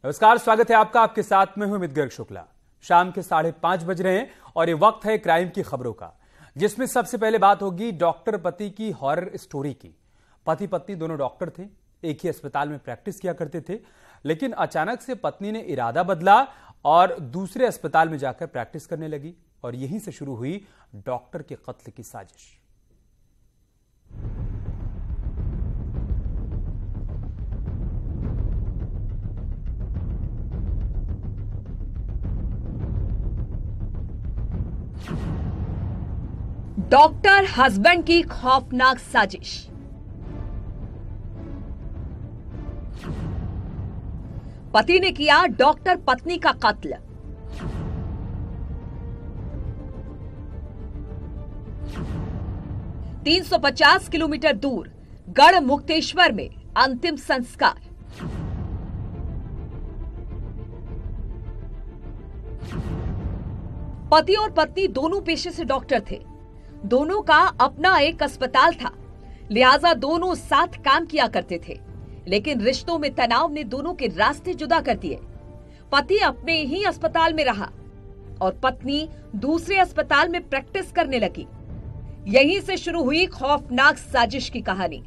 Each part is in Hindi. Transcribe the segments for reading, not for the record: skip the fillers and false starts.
नमस्कार, स्वागत है आपका। आपके साथ में हूं अमित गर्ग शुक्ला। शाम के 5:30 बज रहे हैं और ये वक्त है क्राइम की खबरों का, जिसमें सबसे पहले बात होगी डॉक्टर पति की हॉरर स्टोरी की। पति पत्नी दोनों डॉक्टर थे, एक ही अस्पताल में प्रैक्टिस किया करते थे, लेकिन अचानक से पत्नी ने इरादा बदला और दूसरे अस्पताल में जाकर प्रैक्टिस करने लगी और यहीं से शुरू हुई डॉक्टर के कत्ल की साजिश। डॉक्टर हस्बैंड की खौफनाक साजिश। पति ने किया डॉक्टर पत्नी का कत्ल। $350 किलोमीटर दूर गढ़ मुक्तेश्वर में अंतिम संस्कार। पति और पत्नी दोनों पेशे से डॉक्टर थे। दोनों का अपना एक अस्पताल था, लिहाजा दोनों साथ काम किया करते थे। लेकिन रिश्तों में तनाव ने दोनों के रास्ते जुदा कर दिए। पति अपने ही अस्पताल में रहा और पत्नी दूसरे अस्पताल में प्रैक्टिस करने लगी। यहीं से शुरू हुई खौफनाक साजिश की कहानी,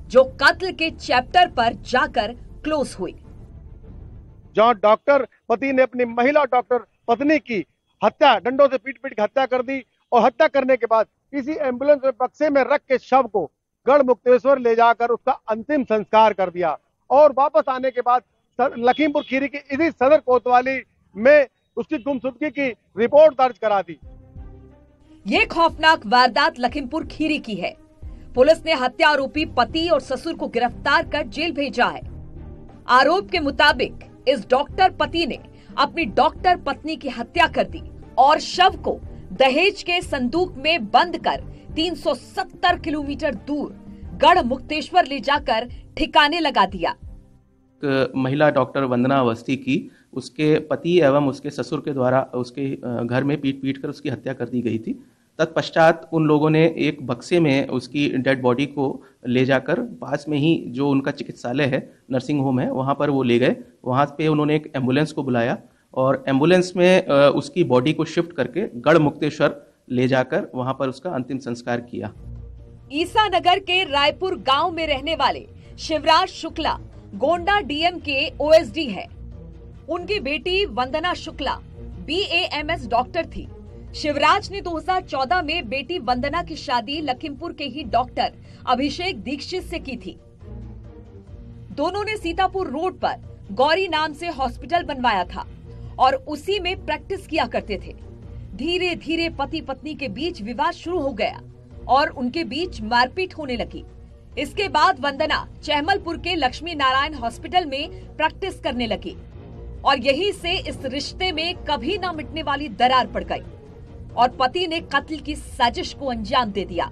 जो कत्ल के चैप्टर पर जाकर क्लोज हुई। जहां डॉक्टर पति ने अपनी महिला डॉक्टर पत्नी की हत्या, डंडों से पीट पीट के हत्या कर दी और हत्या करने के बाद किसी एम्बुलेंस में बक्से में रख के शव को गढ़ मुक्तेश्वर ले जाकर उसका अंतिम संस्कार कर दिया और वापस आने के बाद लखीमपुर खीरी की इसी सदर कोतवाली में उसकी गुमशुदगी की रिपोर्ट दर्ज करा दी। ये खौफनाक वारदात लखीमपुर खीरी की है। पुलिस ने हत्या आरोपी पति और ससुर को गिरफ्तार कर जेल भेजा है। आरोप के मुताबिक इस डॉक्टर पति ने अपनी डॉक्टर पत्नी की हत्या कर दी और शव को दहेज के संदूक में बंद कर 370 किलोमीटर दूर गढ़ मुक्तेश्वर ले जाकर ठिकाने लगा दिया। महिला डॉक्टर वंदना अवस्थी की उसके पति एवं उसके ससुर के द्वारा उसके घर में पीट पीट कर उसकी हत्या कर दी गई थी। तत्पश्चात उन लोगों ने एक बक्से में उसकी डेड बॉडी को ले जाकर पास में ही जो उनका चिकित्सालय है, नर्सिंग होम है, वहां पर वो ले गए। वहां पे उन्होंने एक एम्बुलेंस को बुलाया और एम्बुलेंस में उसकी बॉडी को शिफ्ट करके गढ़ मुक्तेश्वर ले जाकर वहां पर उसका अंतिम संस्कार किया। ईसा नगर के रायपुर गांव में रहने वाले शिवराज शुक्ला गोंडा डीएम के ओएसडी है। उनकी बेटी वंदना शुक्ला BAMS डॉक्टर थी। शिवराज ने 2014 में बेटी वंदना की शादी लखीमपुर के ही डॉक्टर अभिषेक दीक्षित से की थी। दोनों ने सीतापुर रोड पर गौरी नाम से हॉस्पिटल बनवाया था और उसी में प्रैक्टिस किया करते थे। धीरे धीरे पति पत्नी के बीच विवाद शुरू हो गया और उनके बीच मारपीट होने लगी। इसके बाद वंदना चहमलपुर के लक्ष्मी नारायण हॉस्पिटल में प्रैक्टिस करने लगी और यहीं से इस रिश्ते में कभी ना मिटने वाली दरार पड़ गई और पति ने कत्ल की साजिश को अंजाम दे दिया।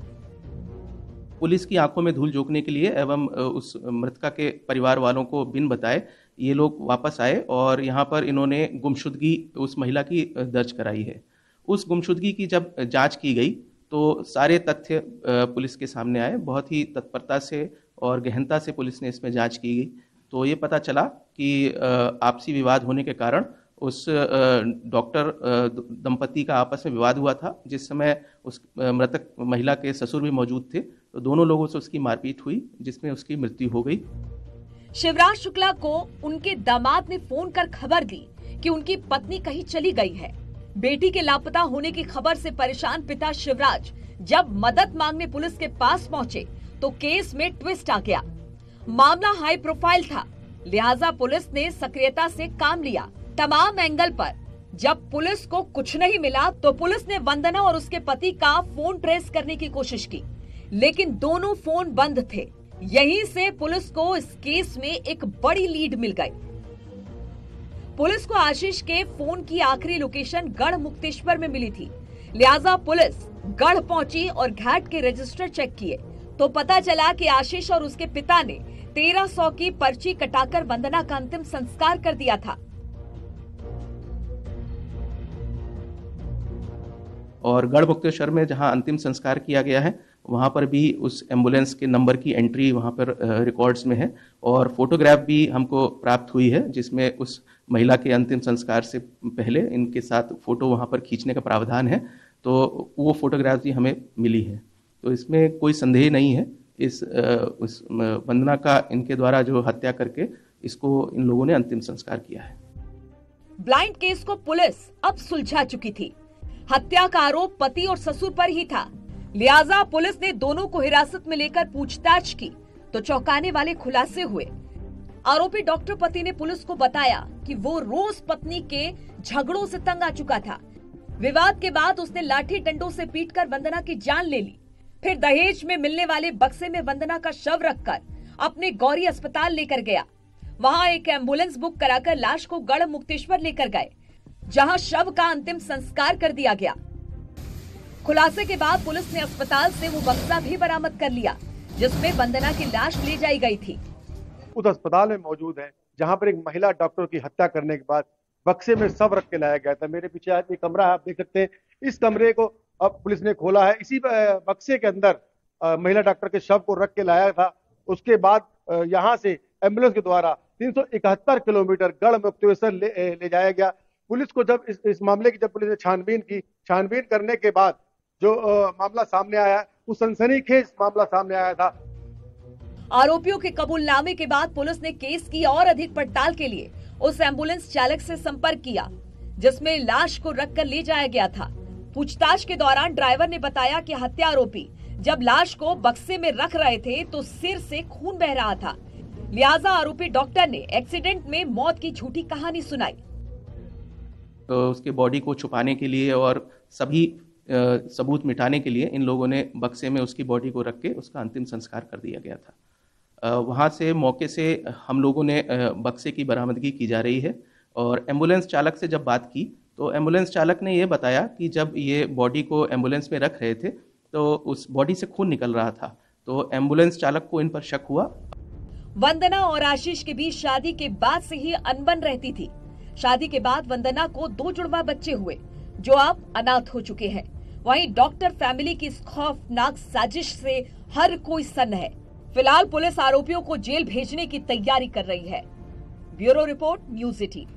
पुलिस की आंखों में धूल झोंकने के लिए एवं उस मृतका के परिवार वालों को बिन बताए ये लोग वापस आए और यहाँ पर इन्होंने गुमशुदगी उस महिला की दर्ज कराई है। उस गुमशुदगी की जब जांच की गई तो सारे तथ्य पुलिस के सामने आए। बहुत ही तत्परता से और गहनता से पुलिस ने इसमें जांच की गई तो ये पता चला कि आपसी विवाद होने के कारण उस डॉक्टर दंपति का आपस में विवाद हुआ था। जिस समय उस मृतक महिला के ससुर भी मौजूद थे तो दोनों लोगों से उसकी मारपीट हुई, जिसमें उसकी मृत्यु हो गई। शिवराज शुक्ला को उनके दामाद ने फोन कर खबर दी कि उनकी पत्नी कहीं चली गई है। बेटी के लापता होने की खबर से परेशान पिता शिवराज जब मदद मांगने पुलिस के पास पहुंचे तो केस में ट्विस्ट आ गया। मामला हाई प्रोफाइल था, लिहाजा पुलिस ने सक्रियता से काम लिया। तमाम एंगल पर जब पुलिस को कुछ नहीं मिला तो पुलिस ने वंदना और उसके पति का फोन ट्रेस करने की कोशिश की, लेकिन दोनों फोन बंद थे। यहीं से पुलिस को इस केस में एक बड़ी लीड मिल गई। पुलिस को आशीष के फोन की आखिरी लोकेशन गढ़ मुक्तेश्वर में मिली थी, लिहाजा पुलिस गढ़ पहुंची और घाट के रजिस्टर चेक किए तो पता चला कि आशीष और उसके पिता ने 1300 की पर्ची कटाकर वंदना का अंतिम संस्कार कर दिया था। और गढ़ मुक्तेश्वर में जहां अंतिम संस्कार किया गया है वहाँ पर भी उस एम्बुलेंस के नंबर की एंट्री वहाँ पर रिकॉर्ड्स में है और फोटोग्राफ भी हमको प्राप्त हुई है, जिसमें उस महिला के अंतिम संस्कार से पहले इनके साथ फोटो वहाँ पर खींचने का प्रावधान है। तो वो फोटोग्राफ भी हमें मिली है। तो इसमें कोई संदेह नहीं है, उस वंदना का इनके द्वारा जो हत्या करके इसको इन लोगों ने अंतिम संस्कार किया है। ब्लाइंड केस को पुलिस अब सुलझा चुकी थी। हत्या का आरोप पति और ससुर पर ही था, लिहाजा पुलिस ने दोनों को हिरासत में लेकर पूछताछ की तो चौंकाने वाले खुलासे हुए। आरोपी डॉक्टर पति ने पुलिस को बताया कि वो रोज पत्नी के झगड़ों से तंग आ चुका था। विवाद के बाद उसने लाठी डंडों से पीटकर वंदना की जान ले ली। फिर दहेज में मिलने वाले बक्से में वंदना का शव रखकर अपने गौरी अस्पताल लेकर गया। वहां एक एम्बुलेंस बुक कराकर लाश को गढ़ मुक्तेश्वर लेकर गए, जहां शव का अंतिम संस्कार कर दिया गया। खुलासे के बाद पुलिस ने अस्पताल से वो बक्सा भी बरामद कर लिया जिसमें वंदना की लाश ले जाई गई थी। उस अस्पताल में मौजूद है जहां पर एक महिला डॉक्टर की हत्या करने के बाद बक्से में शव रख के लाया गया था। मेरे पीछे आज एक कमरा है, आप देख सकते हैं। इस कमरे को अब पुलिस ने खोला है। इसी बक्से के अंदर महिला डॉक्टर के शव को रख के लाया था। उसके बाद यहाँ से एम्बुलेंस के द्वारा 371 किलोमीटर गढ़ मुक्तेश्वर ले जाया गया। पुलिस को जब इस मामले की जब पुलिस ने छानबीन करने के बाद जो मामला सामने आया, वो सनसनीखेज मामला सामने आया था। आरोपियों के कबूलनामे के बाद पुलिस ने केस की और अधिक पड़ताल के लिए उस एम्बुलेंस चालक से संपर्क किया जिसमें लाश को रखकर ले जाया गया था। पूछताछ के दौरान ड्राइवर ने बताया कि हत्या आरोपी जब लाश को बक्से में रख रहे थे तो सिर से खून बह रहा था, लिहाजा आरोपी डॉक्टर ने एक्सीडेंट में मौत की झूठी कहानी सुनाई। तो उसके बॉडी को छुपाने के लिए और सभी सबूत मिटाने के लिए इन लोगों ने बक्से में उसकी बॉडी को रख के उसका अंतिम संस्कार कर दिया गया था। वहाँ से मौके से हम लोगों ने बक्से की बरामदगी की जा रही है और एम्बुलेंस चालक से जब बात की तो एम्बुलेंस चालक ने ये बताया कि जब ये बॉडी को एम्बुलेंस में रख रहे थे तो उस बॉडी से खून निकल रहा था, तो एम्बुलेंस चालक को इन पर शक हुआ। वंदना और आशीष के बीच शादी के बाद से ही अनबन रहती थी। शादी के बाद वंदना को 2 जुड़वा बच्चे हुए जो अब अनाथ हो चुके हैं। वहीं डॉक्टर फैमिली की इस खौफनाक साजिश से हर कोई सन्न है। फिलहाल पुलिस आरोपियों को जेल भेजने की तैयारी कर रही है। Bureau report, news 18।